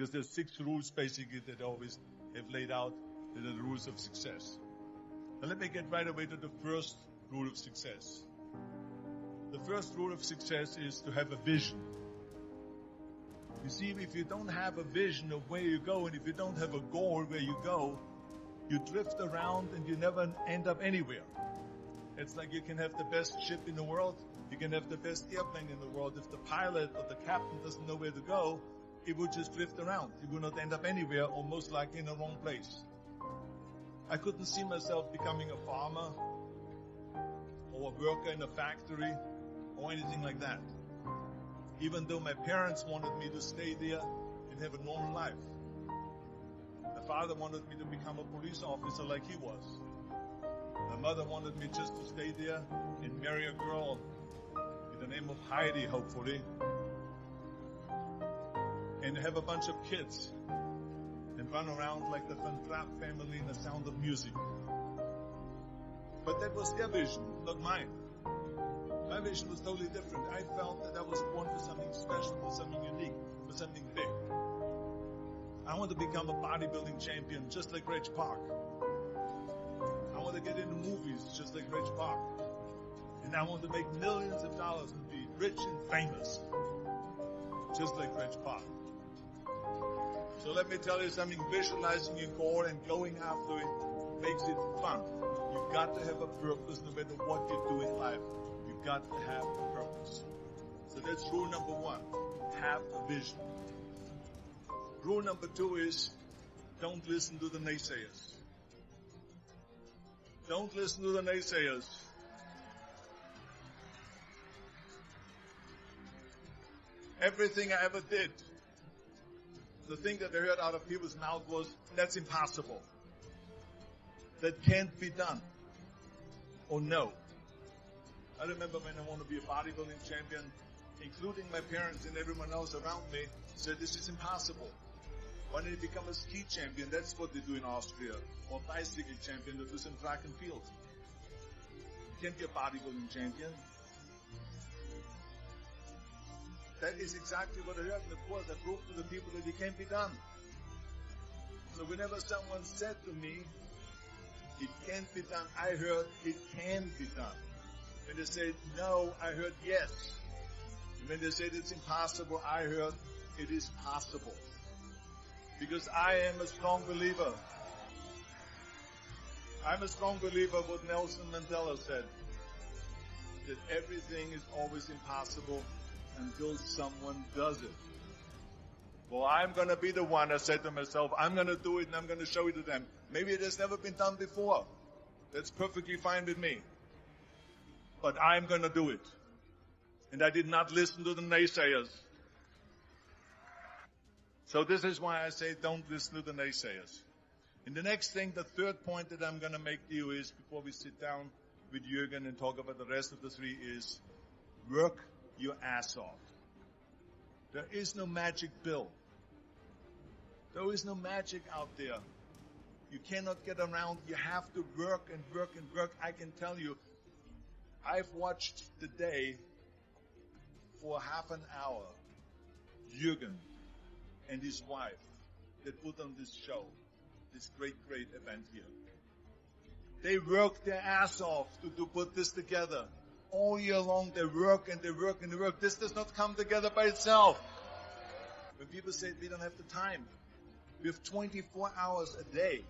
Because there's 6 rules basically that I always have laid out that are the rules of success. Now let me get right away to the first rule of success. The first rule of success is to have a vision. You see, if you don't have a vision of where you go, and if you don't have a goal where you go, you drift around and you never end up anywhere. It's like you can have the best ship in the world, you can have the best airplane in the world. If the pilot or the captain doesn't know where to go, it will just drift around. It will not end up anywhere, or most likely in the wrong place. I couldn't see myself becoming a farmer or a worker in a factory or anything like that. Even though my parents wanted me to stay there and have a normal life. My father wanted me to become a police officer like he was. My mother wanted me just to stay there and marry a girl with the name of Heidi, hopefully, and have a bunch of kids and run around like the Van Trapp family in The Sound of Music. But that was their vision, not mine. My vision was totally different. I felt that I was born for something special, for something unique, for something big. I want to become a bodybuilding champion just like Reg Park. I want to get into movies just like Reg Park. And I want to make millions of dollars and be rich and famous just like Reg Park. So let me tell you something, visualizing your goal and going after it makes it fun. You've got to have a purpose no matter what you do in life. You've got to have a purpose. So that's rule number 1. Have a vision. Rule number 2 is don't listen to the naysayers. Don't listen to the naysayers. Everything I ever did, the thing that I heard out of people's mouth was, that's impossible. That can't be done. Or no. I remember when I wanted to be a bodybuilding champion, including my parents and everyone else around me, said this is impossible. Why don't you become a ski champion? That's what they do in Austria. Or bicycle champion, they do some track and field. You can't be a bodybuilding champion. That is exactly what I heard. And of course, I proved to the people that it can't be done. So whenever someone said to me, it can't be done, I heard it can be done. When they said no, I heard yes. And when they said it's impossible, I heard it is possible. Because I am a strong believer. I'm a strong believer of what Nelson Mandela said. That everything is always impossible until someone does it. Well, I'm going to be the one, I said to myself, I'm going to do it and I'm going to show it to them. Maybe it has never been done before. That's perfectly fine with me. But I'm going to do it. And I did not listen to the naysayers. So this is why I say don't listen to the naysayers. And the next thing, the third point that I'm going to make to you is, before we sit down with Jürgen and talk about the rest of the 3, is work your ass off. There is no magic pill. There is no magic out there. You cannot get around. You have to work and work and work. I can tell you, I've watched the day for half an hour, Jürgen and his wife, that put on this show, this great, great event here. They work their ass off to put this together. All year long, they work and they work and they work. This does not come together by itself. When people say we don't have the time, we have 24 hours a day.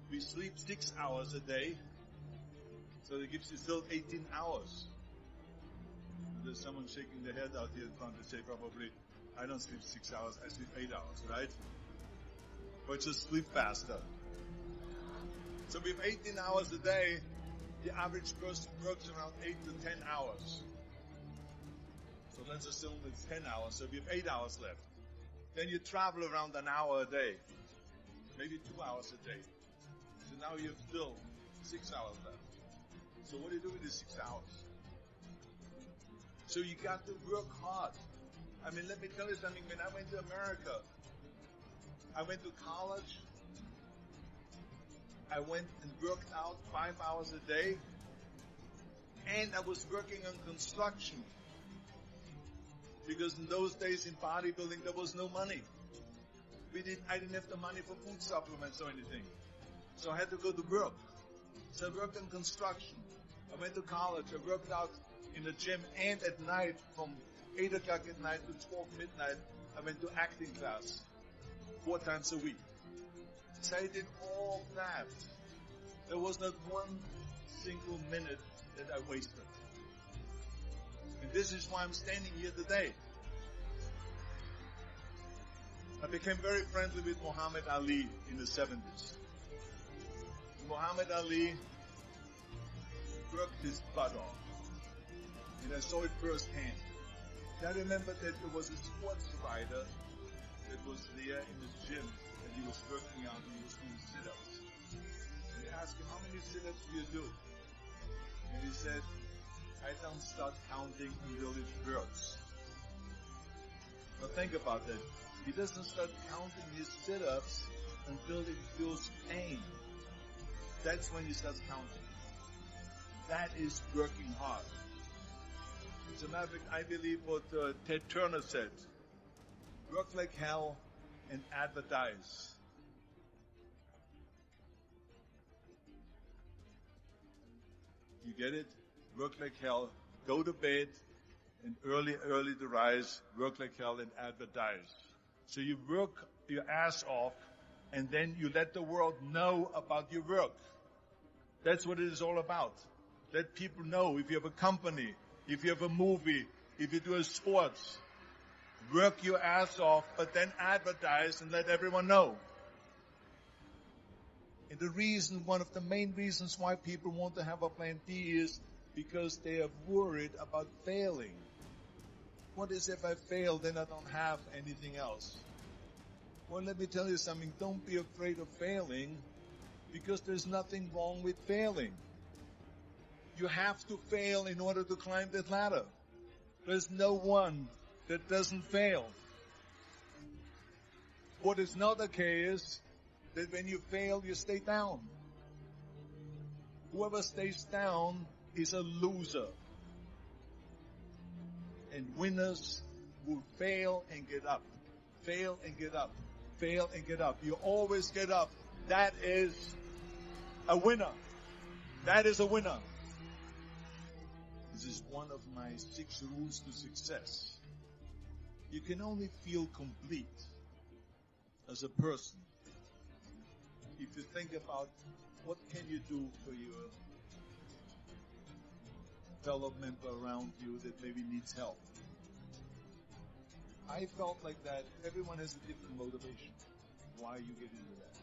We sleep 6 hours a day, so that gives you still 18 hours. There's someone shaking their head out here in front to say probably, I don't sleep 6 hours, I sleep 8 hours, right? But just sleep faster. So we have 18 hours a day. The average person works around 8 to 10 hours. So let's assume it's 10 hours, so we have 8 hours left. Then you travel around an hour a day, maybe 2 hours a day. So now you have still 6 hours left. So what do you do with these 6 hours? So you got to work hard. I mean, let me tell you something. When I went to America, I went to college. I went and worked out 5 hours a day. And I was working on construction. Because in those days in bodybuilding, there was no money. I didn't have the money for food supplements or anything. So I had to go to work. So I worked in construction. I went to college. I worked out in the gym, and at night from 8 o'clock at night to 12 midnight, I went to acting class 4 times a week. So I did all that. There was not one single minute that I wasted. And this is why I'm standing here today. I became very friendly with Muhammad Ali in the 70s. Muhammad Ali worked his butt off. And I saw it firsthand. I remember that there was a sports writer that was there in the gym and he was working out and he was doing sit-ups. And they asked him, how many sit-ups do you do? And he said, I don't start counting until it hurts. Now think about that. He doesn't start counting his sit-ups until he feels pain. That's when he starts counting. That is working hard. As a matter of fact, I believe what Ted Turner said. Work like hell and advertise. You get it? Work like hell, go to bed, and early to rise, work like hell and advertise. So you work your ass off, and then you let the world know about your work. That's what it is all about. Let people know. If you have a company, if you have a movie, if you do a sports, work your ass off, but then advertise and let everyone know. And the reason, one of the main reasons why people want to have a plan B is because they are worried about failing. What is if I fail, then I don't have anything else? Well, let me tell you something. Don't be afraid of failing, because there's nothing wrong with failing. You have to fail in order to climb that ladder. There's no one that doesn't fail. What is not okay is that when you fail, you stay down. Whoever stays down is a loser. And winners will fail and get up. Fail and get up. Fail and get up. You always get up. That is a winner. That is a winner. This is one of my 6 rules to success. You can only feel complete as a person if you think about what can you do for your fellow member around you that maybe needs help. I felt like that. Everyone has a different motivation. Why you get into that?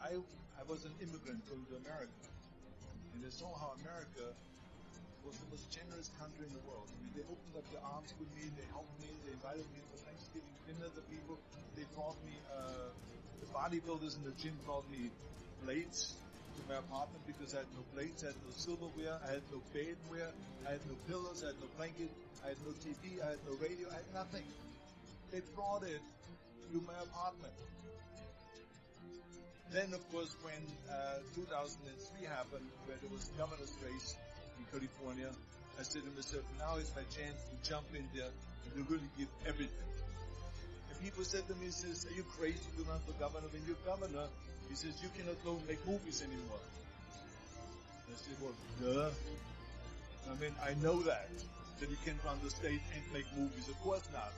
I was an immigrant going to America, and I saw how America was the most generous country in the world. I mean, they opened up their arms with me, they helped me, they invited me for Thanksgiving dinner. The people, they brought me, the bodybuilders in the gym brought me plates to my apartment because I had no plates, I had no silverware, I had no bedware, I had no pillows, I had no blanket, I had no TV, I had no radio, I had nothing. They brought it to my apartment. Then, of course, when 2003 happened, where there was governor's race in California, I said to myself, now is my chance to jump in there and to really give everything. And people said to me, says, are you crazy to run for governor? When you're governor, he says, you cannot go and make movies anymore. And I said, well, duh. I mean, I know that you can't run the state and make movies. Of course not.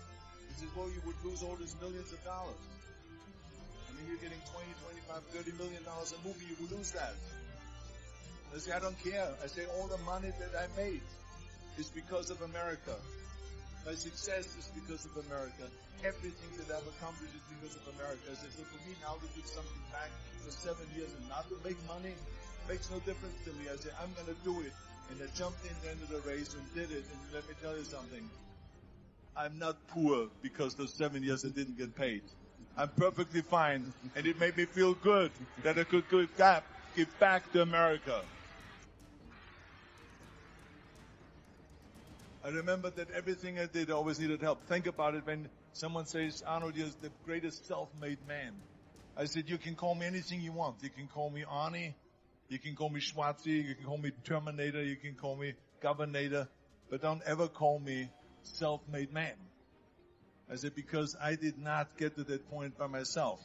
He says, well, you would lose all these millions of dollars. I mean, you're getting $20, $25, $30 million a movie, you would lose that. I say, I don't care. I say, all the money that I made is because of America. My success is because of America. Everything that I've accomplished is because of America. I say, so for me now to do something back for 7 years and not to make money makes no difference to me. I say, I'm going to do it. And I jumped into the race and did it. And let me tell you something. I'm not poor because those 7 years I didn't get paid. I'm perfectly fine. And it made me feel good that I could give back to America. I remember that everything I did, I always needed help. Think about it when someone says, Arnold, you're the greatest self-made man. I said, you can call me anything you want. You can call me Arnie. You can call me Schwarzi. You can call me Terminator. You can call me Governator. But don't ever call me self-made man. I said, because I did not get to that point by myself.